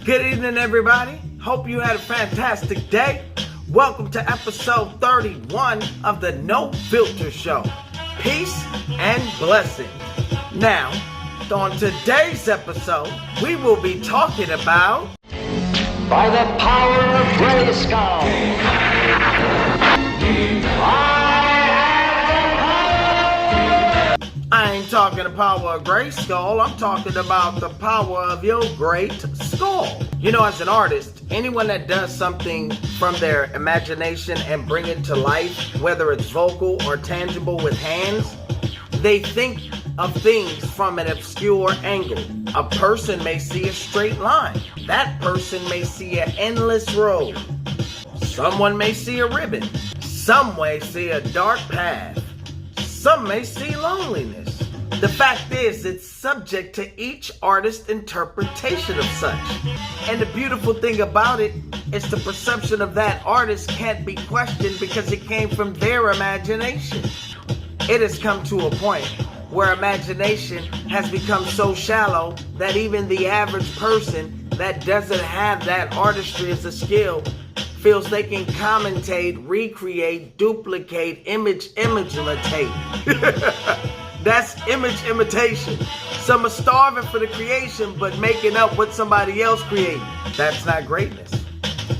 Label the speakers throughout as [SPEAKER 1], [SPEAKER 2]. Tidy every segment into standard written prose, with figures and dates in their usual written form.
[SPEAKER 1] Good evening, everybody. Hope you had a fantastic day. Welcome to episode 31 of the No Filter Show. Peace and blessings. Now, on today's episode, we will be talking about...
[SPEAKER 2] By the power of Grayskull,
[SPEAKER 1] I ain't talking the power of Grayskull, I'm talking about the power of your great skull. You know, as an artist, anyone that does something from their imagination and bring it to life, whether it's vocal or tangible with hands, they think of things from an obscure angle. A person may see a straight line. That person may see an endless road. Someone may see a ribbon. Some may see a dark path. Some may see loneliness. The fact is, it's subject to each artist's interpretation of such. And the beautiful thing about it is the perception of that artist can't be questioned because it came from their imagination. It has come to a point where imagination has become so shallow that even the average person that doesn't have that artistry as a skill feels they can commentate, recreate, duplicate, image imitate. That's image imitation. Some are starving for the creation but making up what somebody else created. That's not greatness.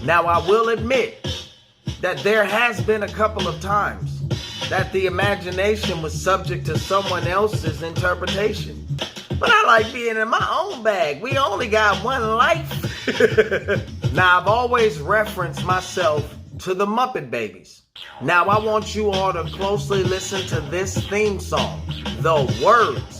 [SPEAKER 1] Now, I will admit that there has been a couple of times that the imagination was subject to someone else's interpretation. But I like being in my own bag. We only got one life. Now, I've always referenced myself to the Muppet Babies. Now, I want you all to closely listen to this theme song, The Words.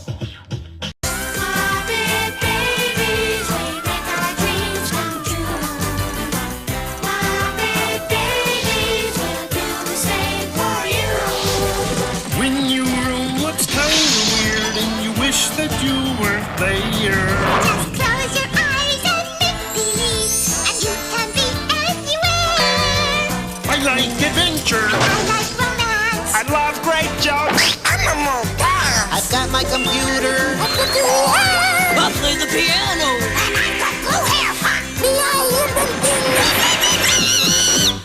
[SPEAKER 3] That you weren't there.
[SPEAKER 4] Just close your eyes and make believe, and you can be anywhere.
[SPEAKER 3] I like adventure.
[SPEAKER 4] I like romance.
[SPEAKER 3] I love great jokes.
[SPEAKER 4] I'm a mobile.
[SPEAKER 5] I've got my computer.
[SPEAKER 4] I could do it.
[SPEAKER 5] I'll play the piano.
[SPEAKER 4] And I got blue hair. Me, I live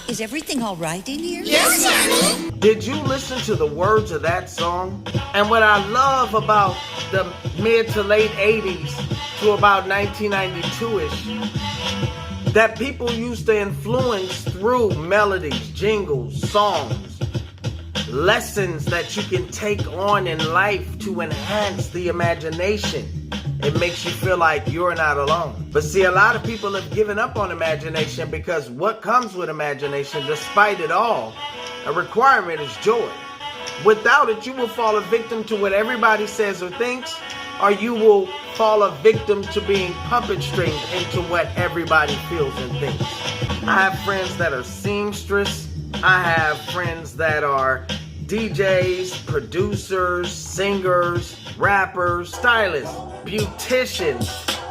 [SPEAKER 4] in
[SPEAKER 6] Is everything all right in here?
[SPEAKER 4] Yes, honey.
[SPEAKER 1] Did you listen to the words of that song? And what I love about the mid to late 80s to about 1992-ish, that people used to influence through melodies, jingles, songs, lessons that you can take on in life to enhance the imagination. It makes you feel like you're not alone. But see, a lot of people have given up on imagination because what comes with imagination, despite it all, a requirement is joy. Without it, you will fall a victim to what everybody says or thinks, or you will fall a victim to being puppet stringed into what everybody feels and thinks. I have friends that are seamstress. I have friends that are DJs, producers, singers, rappers, stylists, beauticians,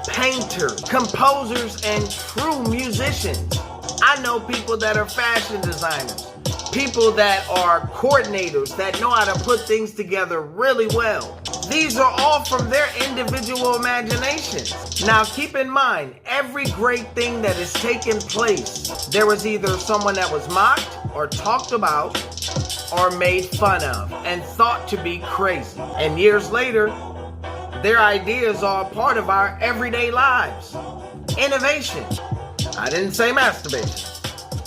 [SPEAKER 1] painters, composers, and true musicians. I know people that are fashion designers, people that are coordinators that know how to put things together really well. These are all from their individual imaginations. Now keep in mind, every great thing that has taken place, there was either someone that was mocked or talked about or made fun of and thought to be crazy. And years later, their ideas are a part of our everyday lives. Innovation. I didn't say masturbation,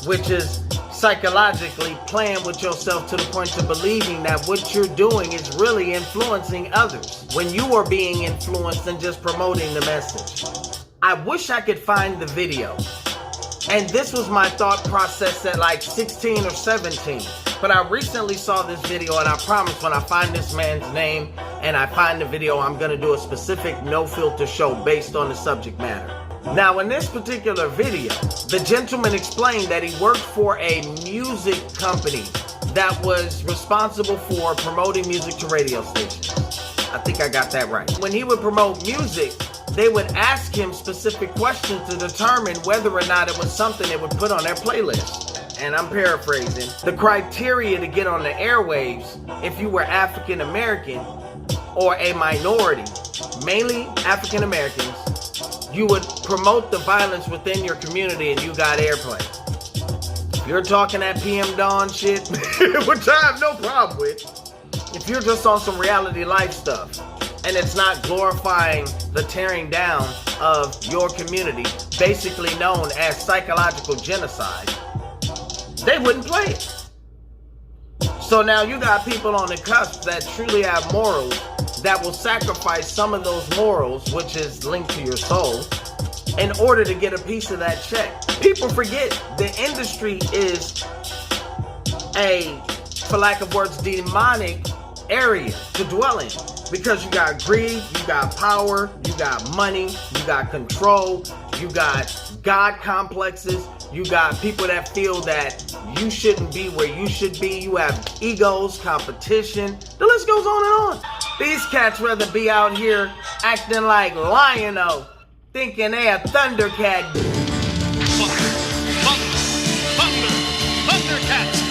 [SPEAKER 1] which is psychologically playing with yourself to the point of believing that what you're doing is really influencing others when you are being influenced and just promoting the message. I wish I could find the video. And this was my thought process at like 16 or 17. But I recently saw this video, and I promise when I find this man's name and I find the video, I'm going to do a specific no filter show based on the subject matter. Now, in this particular video, the gentleman explained that he worked for a music company that was responsible for promoting music to radio stations. I think I got that right. When he would promote music, they would ask him specific questions to determine whether or not it was something they would put on their playlist. And I'm paraphrasing. The criteria to get on the airwaves, if you were African American or a minority, mainly African Americans, you would promote the violence within your community and you got airplay. If you're talking that PM Dawn shit, which I have no problem with, if you're just on some reality life stuff and it's not glorifying the tearing down of your community, basically known as psychological genocide, they wouldn't play it. So now you got people on the cusp that truly have morals that will sacrifice some of those morals, which is linked to your soul, in order to get a piece of that check. People forget the industry is a, for lack of words, demonic area to dwell in. Because you got greed, you got power, you got money, you got control, you got God complexes, you got people that feel that you shouldn't be where you should be, you have egos, competition, the list goes on and on. These cats rather be out here acting like Lion-O, thinking they a Thundercat.
[SPEAKER 3] Thundercats!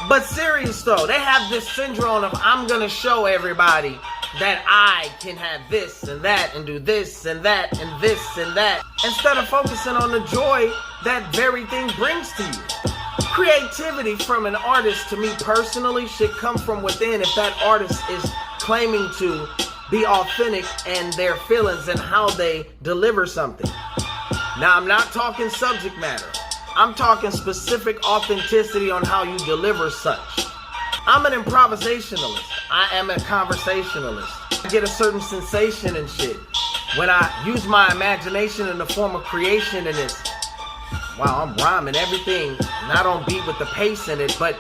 [SPEAKER 1] But serious though, they have this syndrome of I'm gonna show everybody that I can have this and that and do this and that and this and that, instead of focusing on the joy that very thing brings to you. Creativity from an artist, to me personally, should come from within if that artist is claiming to be authentic in their feelings and how they deliver something. Now, I'm not talking subject matter. I'm talking specific authenticity on how you deliver such. I'm an improvisationalist. I am a conversationalist. I get a certain sensation and shit when I use my imagination in the form of creation in this. Wow, I'm rhyming everything, not on beat with the pace in it, but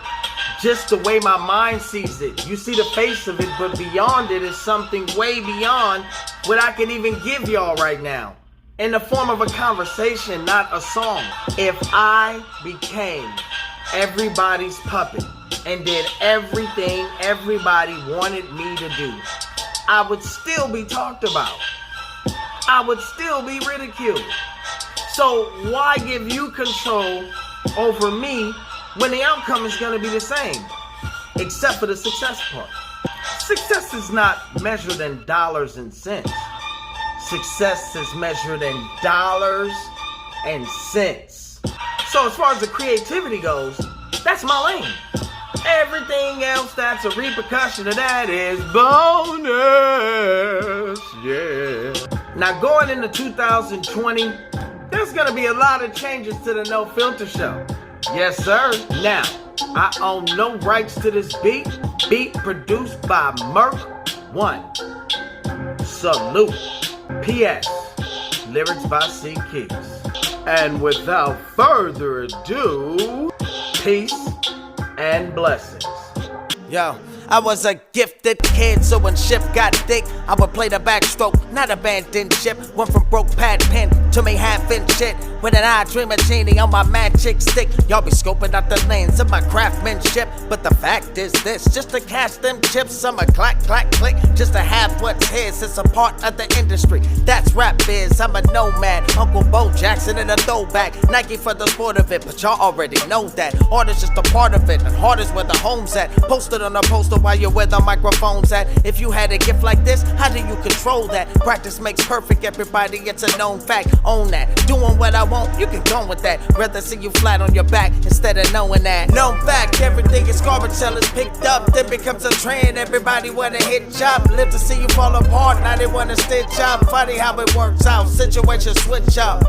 [SPEAKER 1] just the way my mind sees it. You see the face of it, but beyond it is something way beyond what I can even give y'all right now. In the form of a conversation, not a song. If I became everybody's puppet and did everything everybody wanted me to do, I would still be talked about. I would still be ridiculed. So why give you control over me when the outcome is going to be the same? Except for the success part. Success is not measured in dollars and cents. Success is measured in dollars and cents. So as far as the creativity goes, that's my lane. Everything else that's a repercussion of that is bonus. Yeah. Now going into 2020, there's gonna be a lot of changes to the No Filter Show. Yes, sir. Now, I own no rights to this beat. Beat produced by Merc One. Salute. P.S. Lyrics by C. Keys. And without further ado, peace and blessings.
[SPEAKER 5] Yo, I was a gifted kid, so when shit got thick, I would play the backstroke, not abandon ship. Went from broke pad pen to me half-inch shit. With an eye dream a genie on my magic stick. Y'all be scoping out the lanes of my craftsmanship, but the fact is this: just to cash them chips, I'ma clack, clack, click, just to have what's his. It's a part of the industry, that's rap biz. I'm a nomad, Uncle Bo Jackson in a throwback, Nike for the sport of it, but y'all already know that. Art is just a part of it, and heart is where the home's at. Posted on a poster while you're where the microphone's at. If you had a gift like this, how do you control that? Practice makes perfect, everybody, it's a known fact. Own that, doing what I want, you can go with that. Rather see you flat on your back instead of knowing that. Known fact, everything is garbage sellers picked up, then becomes a trend. Everybody wanna hit job, live to see you fall apart, now they wanna stitch up. Funny how it works out, situation switch up.